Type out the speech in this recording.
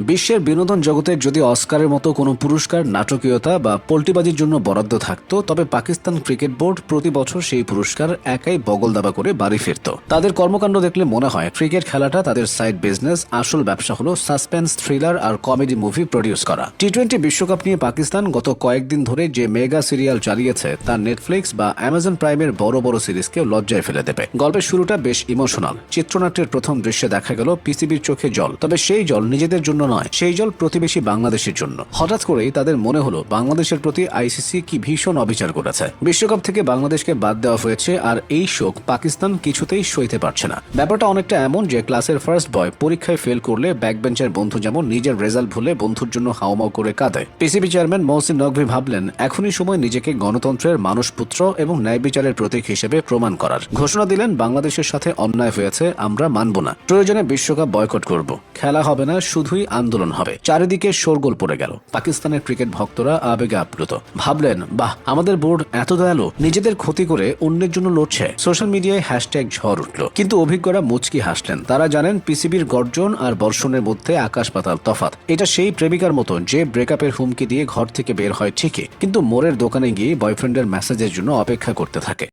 বিশ্বের বিনোদন জগতে যদি অস্কারের মতো কোনো পুরস্কার নাটকীয়তা বা পল্টিবাজির জন্য বরাদ্দ থাকতো, তবে পাকিস্তান ক্রিকেট বোর্ড প্রতি বছর সেই পুরস্কার একাই বগল দাবা করে বাড়ি ফিরত। তাদের কর্মকাণ্ড দেখলে মনে হয় ক্রিকেট খেলাটা তাদের সাইড বিজনেস, আসল ব্যবসা হলো সাসপেন্স, থ্রিলার আর কমেডি মুভি প্রডিউস করা। টি-20 বিশ্বকাপ নিয়ে পাকিস্তান গত কয়েকদিন ধরে যে মেগা সিরিয়াল চালিয়েছে তা নেটফ্লিক্স বা অ্যামাজন প্রাইমের বড় বড় সিরিজকেও লজ্জায় ফেলে দেবে। গল্পের শুরুটা বেশ ইমোশনাল। চিত্রনাট্যের প্রথম দৃশ্যে দেখা গেল পিসিবির চোখে জল, তবে সেই জল নিজেদের জন্য নয়, সেই জল প্রতিবেশী বাংলাদেশের জন্য। হঠাৎ করেই তাদের মনে হলো বাংলাদেশের প্রতি আইসিসি কি ভীষণ অবিচার করেছে। বিশ্বকাপ থেকে বাংলাদেশকে বাদ দেওয়া হয়েছে, আর এই শোক পাকিস্তান কিছুতেই সইতে পারছে না। ব্যাপারটা অনেকটা এমন যে ক্লাসের ফার্স্ট বয় পরীক্ষায় ফেল করলে ব্যাকবেঞ্চের বন্ধু যেমন নিজের রেজাল্ট ভুলে বন্ধুর জন্য হাওমাও করে কাঁদে। পিসিবি চেয়ারম্যান মহসিন নকভি ভাবলেন এখনই সময় নিজেকে গণতন্ত্রের মানুষপুত্র এবং ন্যায় বিচারের প্রতীক হিসেবে প্রমাণ করার। ঘোষণা দিলেন বাংলাদেশের সাথে অন্যায় হয়েছে, আমরা মানব না। প্রয়োজনে বিশ্বকাপ বয়কট করব। খেলা হবে না, শুধুই আন্দোলন হবে। চারিদিকে শোরগোল পড়ে গেল। পাকিস্তানের ক্রিকেট ভক্তরা আবেগে আপ্লুত। ভাবলেন, বাহ, আমাদের বোর্ড এত দয়ালু, নিজেদের ক্ষতি করে অন্যের জন্য লড়ছে। সোশ্যাল মিডিয়ায় হ্যাশট্যাগ ঝড় উঠল। কিন্তু অভিজ্ঞরা মুচকি হাসলেন। তারা জানেন পিসিবির গর্জন আর বর্ষণের মধ্যে আকাশ পাতাল তফাৎ। এটা সেই প্রেমিকার মতো যে ব্রেকআপের হুমকি দিয়ে ঘর থেকে বের হয় ঠিকই, কিন্তু মোড়ের দোকানে গিয়ে বয়ফ্রেন্ডের মেসেজের জন্য অপেক্ষা করতে থাকে।